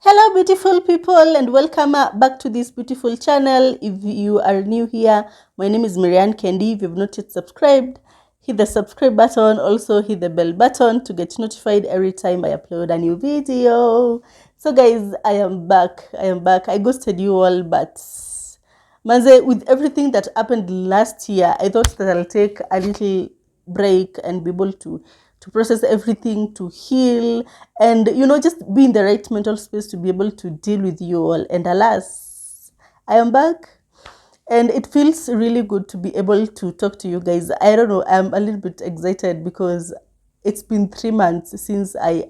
Hello, beautiful people, and welcome back to this beautiful channel. If you are new here, my name is Marianne Kendi. If you've not yet subscribed, hit the subscribe button. Also, hit the bell button to get notified every time I upload a new video. So, guys, I am back. I ghosted you all, but Manze, with everything that happened last year, I thought that I'll take a little break and be able to process everything, to heal, and just be in the right mental space to be able to deal with you all. And alas, I am back, and it feels really good to be able to talk to you guys. I don't know, I'm a little bit excited because it's been 3 months since I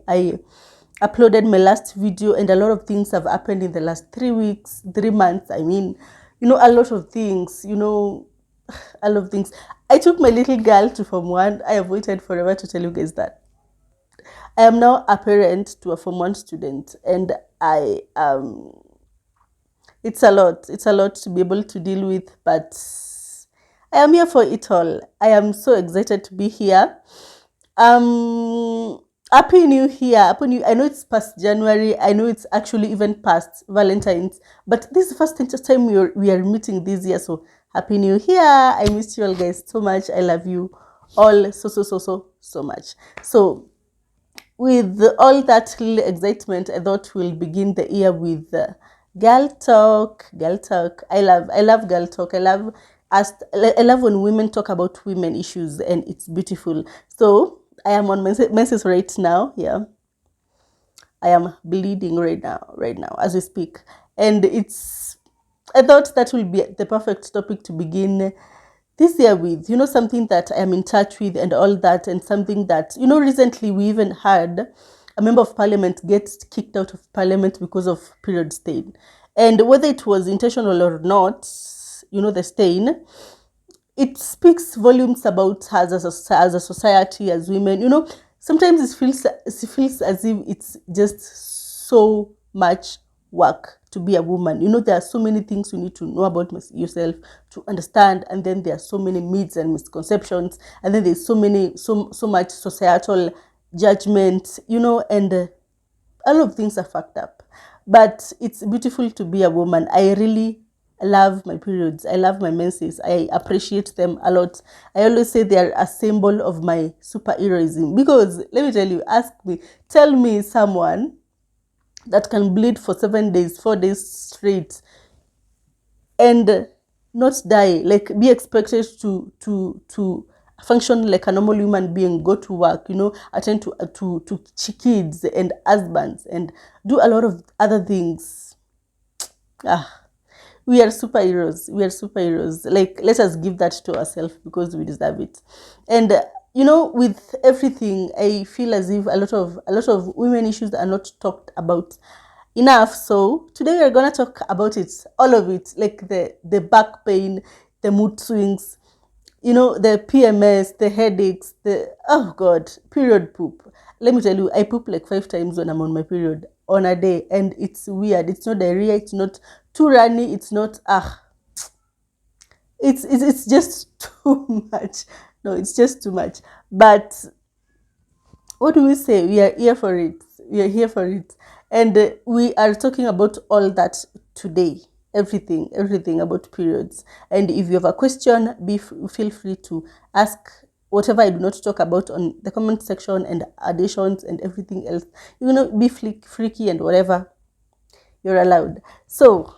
uploaded my last video, and a lot of things have happened in the last 3 weeks, 3 months. I mean, a lot of things, a lot of things. I took my little girl to Form 1. I have waited forever to tell you guys that. I am now a parent to a Form 1 student, and it's a lot. It's a lot to be able to deal with, but I am here for it all. I am so excited to be here. Happy New Year. Happy New. I know it's past January. I know it's actually even past Valentine's, but this is the first time we are meeting this year. So Happy New Year. I miss you all guys so much. I love you all so much. So with all that little excitement, I thought we'll begin the year with girl talk. Girl talk. I love girl talk. I love when women talk about women issues, and it's beautiful. So I am on menses right now. Yeah, I am bleeding right now as we speak, and it's. I thought that will be the perfect topic to begin this year with, something that I am in touch with and all that, and something that, recently we even had a member of parliament get kicked out of parliament because of period stain. And whether it was intentional or not, the stain, it speaks volumes about us as a society, as women. Sometimes it feels as if it's just so much work to be a woman. There are so many things you need to know about yourself to understand, and then there are so many myths and misconceptions, and then there's so much societal judgment, and a lot of things are fucked up. But it's beautiful to be a woman. I really love my periods. I love my menses. I appreciate them a lot. I always say they are a symbol of my superheroism. Because let me tell you, tell me someone that can bleed for 7 days, 4 days straight, and not die, like be expected to function like a normal human being, go to work, attend to kids and husbands, and do a lot of other things. Ah, we are superheroes. We are superheroes. Like, let us give that to ourselves because we deserve it. And with everything, I feel as if a lot of women issues are not talked about enough. So today we're gonna talk about it, all of it, like the back pain, the mood swings, the PMS, the headaches, the oh god, period poop. Let me tell you, I poop like 5 times when I'm on my period on a day, and it's weird. It's not diarrhea. It's not too runny. It's not It's just too much. No, it's just too much. But what do we say? We are here for it. We are here for it. And we are talking about all that today. Everything about periods. And if you have a question, feel free to ask whatever I do not talk about on the comment section, and additions and everything else. Be freaky and whatever. You're allowed. So,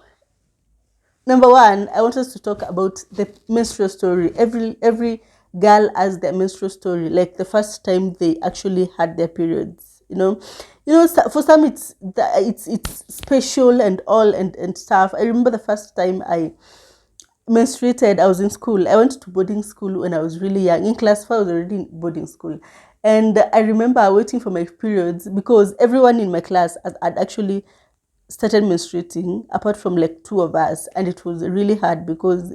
number one, I want us to talk about the menstrual story. Every girl has their menstrual story, like the first time they actually had their periods. For some it's special and all and stuff. I remember the first time I menstruated. I was in school. I went to boarding school when I was really young. In class 4, I was already in boarding school. And I remember waiting for my periods because everyone in my class had actually started menstruating apart from like two of us, and it was really hard because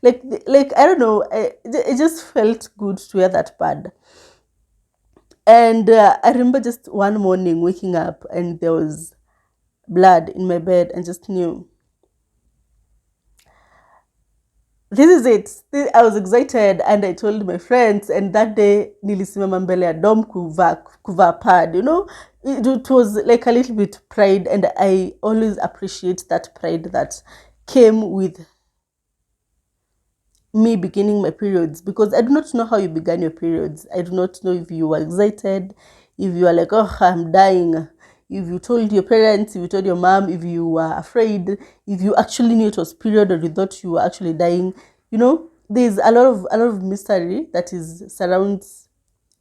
like I don't know, it just felt good to hear that bad. And I remember just one morning waking up and there was blood in my bed, and just knew this is it. I was excited and I told my friends, and that day nilisimama mbele ya dom kuva pad, it was like a little bit pride, and I always appreciate that pride that came with me beginning my periods, because I do not know how you began your periods. I do not know if you were excited, if you were like, oh, I'm dying, if you told your parents, if you told your mom, if you were afraid, if you actually knew it was period or you thought you were actually dying. There's a lot of mystery that is surrounds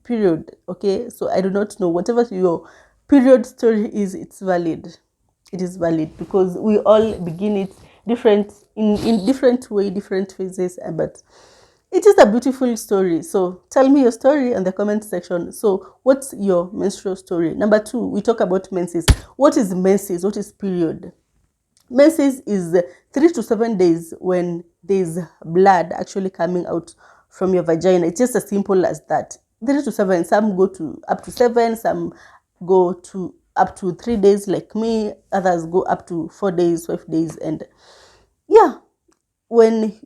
period. Okay, so I do not know, whatever your period story is, it's valid. It is valid because we all begin it different, in different way, different phases, but it is a beautiful story. So tell me your story in the comment section. So what's your menstrual story? Number 2, we talk about menses. What is menses? What is period? Menses is 3 to 7 days when there's blood actually coming out from your vagina. It's just as simple as that. 3 to 7. Some go to up to 7. Some go to up to 3 days, like me. Others go up to 4 days, 5 days, and yeah, when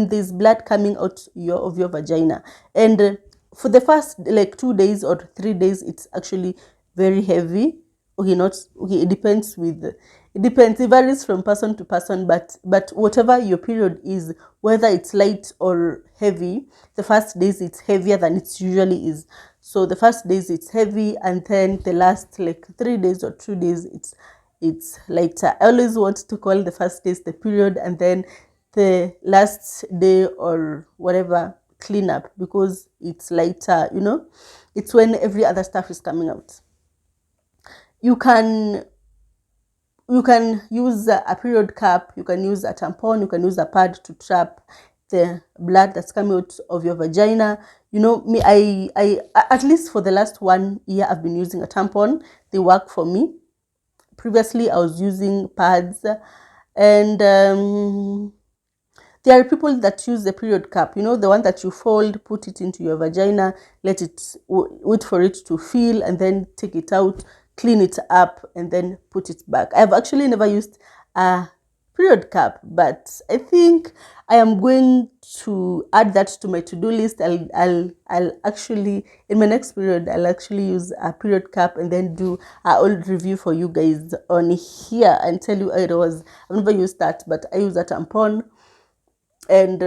there's blood coming out of your vagina, and for the first like 2 days or 3 days, it's actually very heavy. Okay, not okay, it depends, it varies from person to person, but whatever your period is, whether it's light or heavy, the first days it's heavier than it usually is. So the first days it's heavy, and then the last like 3 days or 2 days, it's lighter. I always want to call the first days the period, and then the last day or whatever cleanup, because it's lighter. It's when every other stuff is coming out. You can use a period cup, you can use a tampon, you can use a pad to trap the blood that's coming out of your vagina. Me, I at least for the last 1 year, I've been using a tampon. They work for me. Previously, I was using pads, and there are people that use the period cup, the one that you fold, put it into your vagina, let it wait for it to fill, and then take it out, clean it up, and then put it back. I've actually never used a period cup, but I think I am going to add that to my to-do list. I'll actually, in my next period, I'll actually use a period cup and then do a old review for you guys on here and tell you how it was. I've never used that, but I use a tampon, and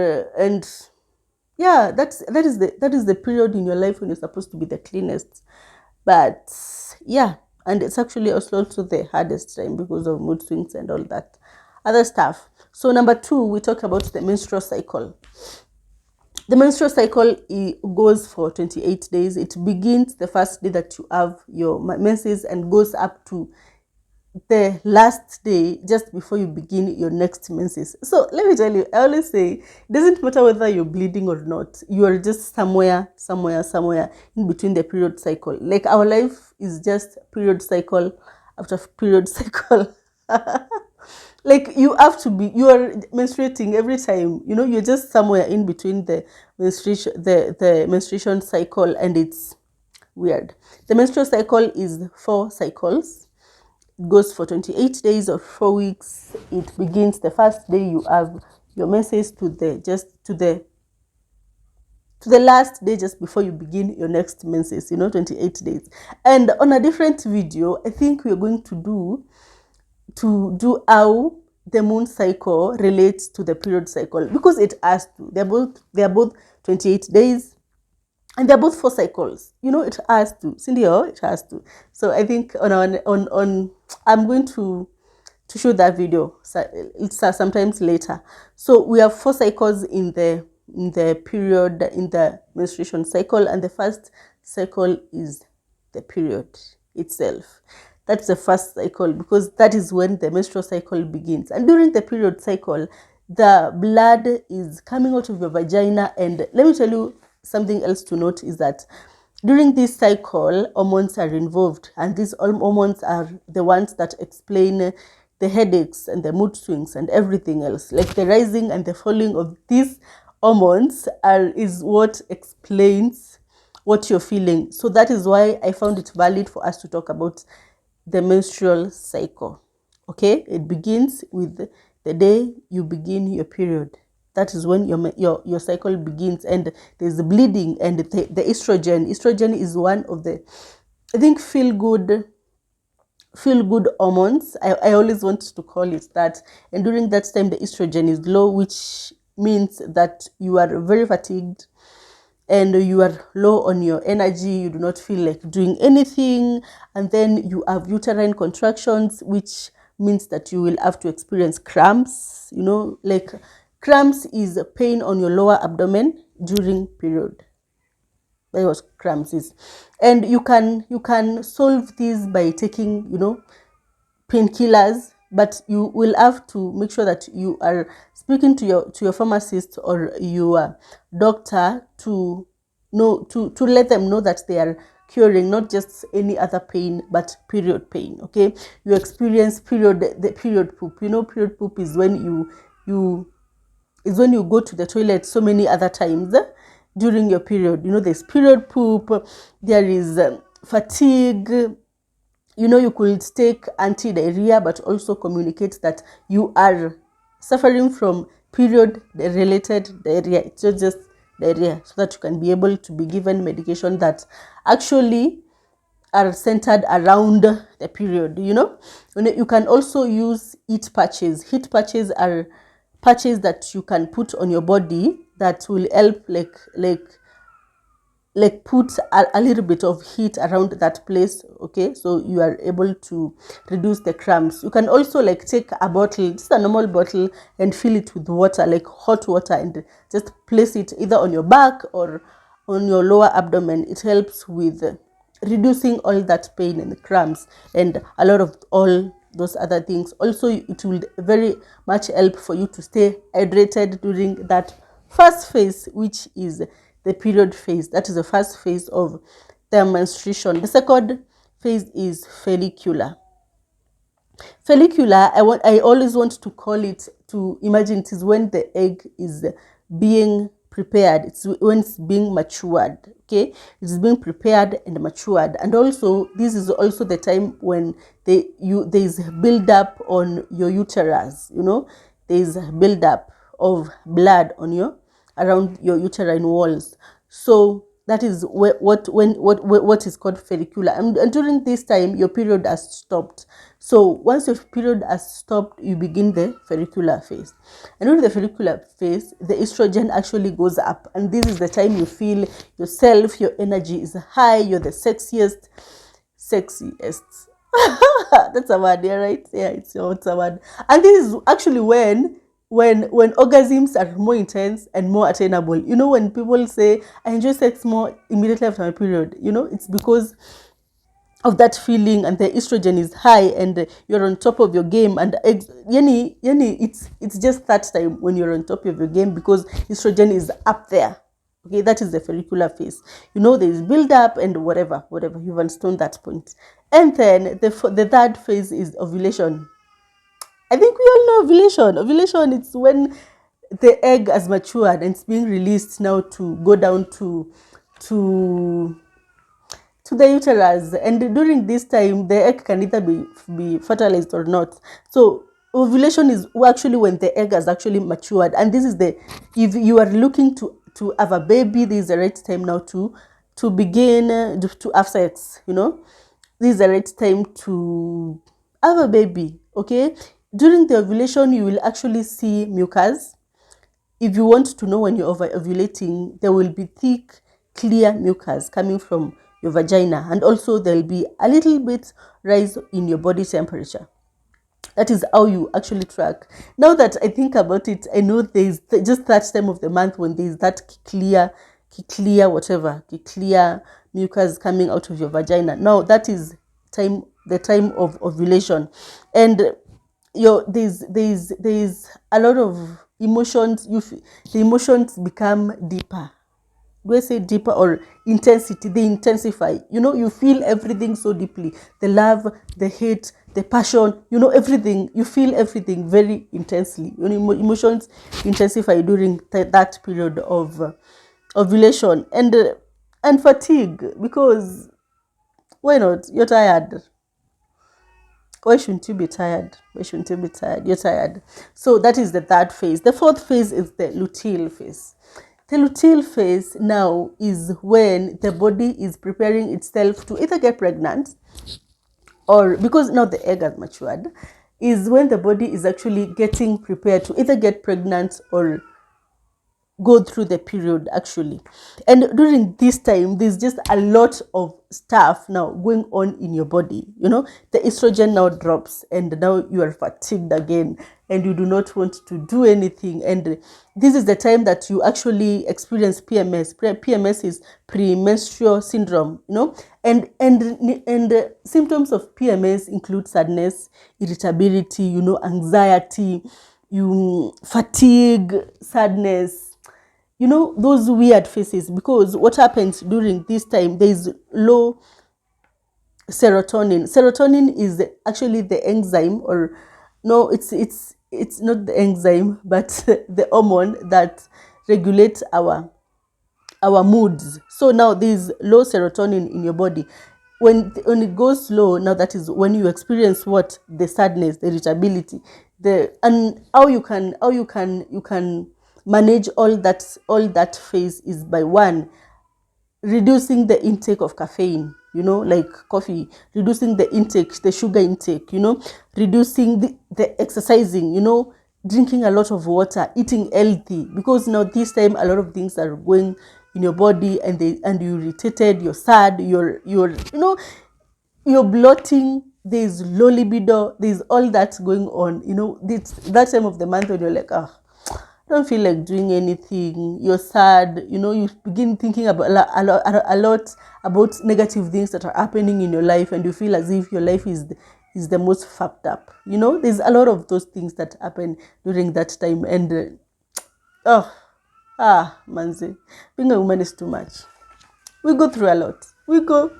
yeah, that is the period in your life when you're supposed to be the cleanest. But yeah, and it's actually also the hardest time because of mood swings and all that other stuff. So number 2, we talk about the menstrual cycle. The menstrual cycle goes for 28 days. It begins the first day that you have your menses and goes up to the last day just before you begin your next menses. So let me tell you, I always say it doesn't matter whether you're bleeding or not, you are just somewhere in between the period cycle. Like our life is just period cycle after period cycle. Like you are menstruating every time, you're just somewhere in between the menstruation cycle, and it's weird. The menstrual cycle is 4 cycles. It goes for 28 days or 4 weeks. It begins the first day you have your menses to the last day just before you begin your next menses, 28 days. And on a different video, I think we're going to do how the moon cycle relates to the period cycle, because it has to. They're both 28 days, and they're both 4 cycles. It has to. Cindy, it has to. So I think on I'm going to show that video. So it's sometimes later. So we have 4 cycles in the period, in the menstruation cycle, and the first cycle is the period itself. That's the first cycle, because that is when the menstrual cycle begins. And during the period cycle, the blood is coming out of your vagina. And let me tell you something else to note is that during this cycle, hormones are involved, and these hormones are the ones that explain the headaches and the mood swings and everything else. Like the rising and the falling of these hormones is what explains what you're feeling. So that is why I found it valid for us to talk about the menstrual cycle. Okay, it begins with the day you begin your period. That is when your cycle begins, and there's the bleeding and the estrogen. Estrogen is one of the, I think, feel good hormones. I always want to call it that. And during that time, the estrogen is low, which means that you are very fatigued and you are low on your energy. You do not feel like doing anything. And then you have uterine contractions, which means that you will have to experience cramps. Like cramps is pain on your lower abdomen during period. That was cramps is. And you can solve this by taking painkillers, but you will have to make sure that you are speaking to your pharmacist or your doctor to know, to let them know that they are curing not just any other pain but period pain. Okay, you experience the period poop. Period poop is when you go to the toilet so many other times during your period. There's period poop, there is fatigue. You could take anti-diarrhea, but also communicate that you are suffering from period-related diarrhea. It's not just diarrhea, so that you can be able to be given medication that actually are centered around the period. You can also use heat patches. Heat patches are patches that you can put on your body that will help like put a little bit of heat around that place. Okay, so you are able to reduce the cramps. You can also like take a bottle, just a normal bottle, and fill it with water, like hot water, and just place it either on your back or on your lower abdomen. It helps with reducing all that pain and cramps and a lot of all those other things. Also, it will very much help for you to stay hydrated during that first phase, which is the period phase. That is the first phase of the menstruation. The second phase is follicular. Follicular, I always want to call it, to imagine it is when the egg is being prepared. It's when it's being matured. Okay, it's being prepared and matured. And also, this is also the time when there is build up on your uterus. There is build up of blood on around your uterine walls. So that is what is called follicular. And during this time, your period has stopped. So once your period has stopped, you begin the follicular phase. And during the follicular phase, the estrogen actually goes up. And this is the time you feel yourself, your energy is high, you're the sexiest. That's a word, yeah, right? Yeah, it's a word. And this is actually when orgasms are more intense and more attainable. When people say I enjoy sex more immediately after my period, it's because of that feeling, and the estrogen is high, and you're on top of your game. And it's just that time when you're on top of your game, because estrogen is up there. Okay, that is the follicular phase. There is build up and whatever you've understood that point. And then the third phase is ovulation. I think we all know ovulation. Ovulation, it's when the egg has matured and it's being released now to go down to the uterus. And during this time, the egg can either be fertilized or not. So ovulation is actually when the egg has actually matured. And this is if you are looking to have a baby, this is the right time now to begin to have sex. This is the right time to have a baby. Okay, during the ovulation, you will actually see mucus. If you want to know when you're ovulating, there will be thick, clear mucus coming from your vagina, and also there will be a little bit rise in your body temperature. That is how you actually track. Now that I think about it, I know there's just that time of the month when there's that clear mucus coming out of your vagina. Now that is the time of ovulation. And there's a lot of emotions. The emotions become deeper. Do I say deeper or intensity? They intensify. You feel everything so deeply. The love, the hate, the passion, everything. You feel everything very intensely. Emotions intensify during that period of ovulation. And fatigue, because why not? You're tired. Why shouldn't you be tired? Why shouldn't you be tired? You're tired. So that is the third phase. The fourth phase is the luteal phase. The luteal phase now is when the body is preparing itself to either get pregnant, or because now the egg has matured, is when the body is actually getting prepared to either get pregnant or go through the period actually. And during this time there's just a lot of stuff now going on in your body. The estrogen now drops, and now you are fatigued again, and you do not want to do anything. And this is the time that you actually experience PMS. PMS is premenstrual syndrome. And symptoms of PMS include sadness, irritability, anxiety, you fatigue, sadness, those weird faces. Because what happens during this time, there is low serotonin. Serotonin is actually the enzyme, or no, it's not the enzyme, but the hormone that regulates our moods. So now there's low serotonin in your body. When it goes low, now that is when you experience what? The sadness, the irritability, and how you can manage all that phase is by one, reducing the intake of caffeine, like coffee, reducing the sugar intake, reducing the exercising, drinking a lot of water, eating healthy, because now this time a lot of things are going in your body, and you're irritated, you're sad, you're bloating, there's low libido, there's all that going on. It's that time of the month when you're like, don't feel like doing anything, you're sad, you begin thinking about a lot about negative things that are happening in your life, and you feel as if your life is the most fucked up. There's a lot of those things that happen during that time. And manzi, being a woman is too much. We go through a lot. We go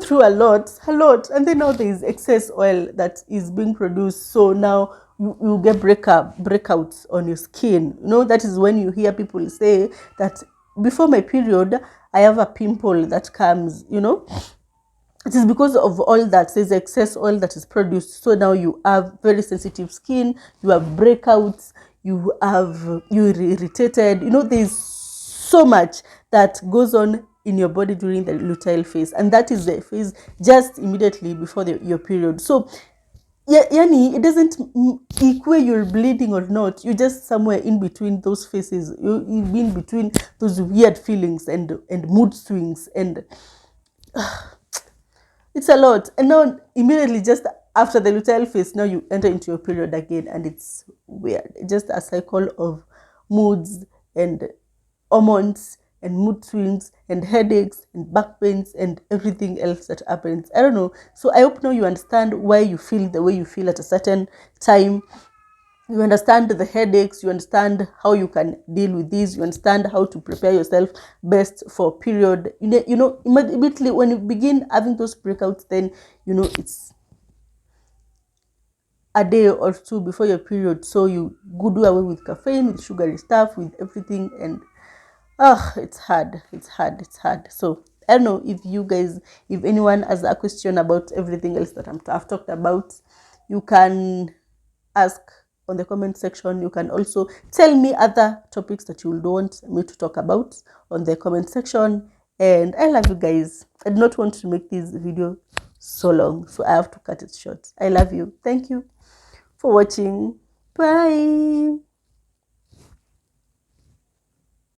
through a lot, and then now there is excess oil that is being produced. So now you get breakouts on your skin. That is when you hear people say that before my period, I have a pimple that comes. It is because of all that. There's excess oil that is produced. So now you have very sensitive skin, you have breakouts, you're irritated. There's so much that goes on in your body during the luteal phase, and that is the phase just immediately before your period. So yani, it doesn't equate you're bleeding or not. You're just somewhere in between those phases. You're in between those weird feelings and mood swings, and it's a lot. And now immediately just after the luteal phase, now you enter into your period again, and it's weird. It's just a cycle of moods and hormones and mood swings and headaches and back pains and everything else that happens. I don't know. So I hope now you understand why you feel the way you feel at a certain time. You understand the headaches, you understand how you can deal with these, you understand how to prepare yourself best for period. Immediately when you begin having those breakouts, then it's a day or two before your period. So you go do away with caffeine, with sugary stuff, with everything, and it's hard. So I don't know if anyone has a question about everything else that I've talked about, you can ask on the comment section. You can also tell me other topics that you would want me to talk about on the comment section. And I love you guys. I do not want to make this video so long, so I have to cut it short. I love you. Thank you for watching. Bye.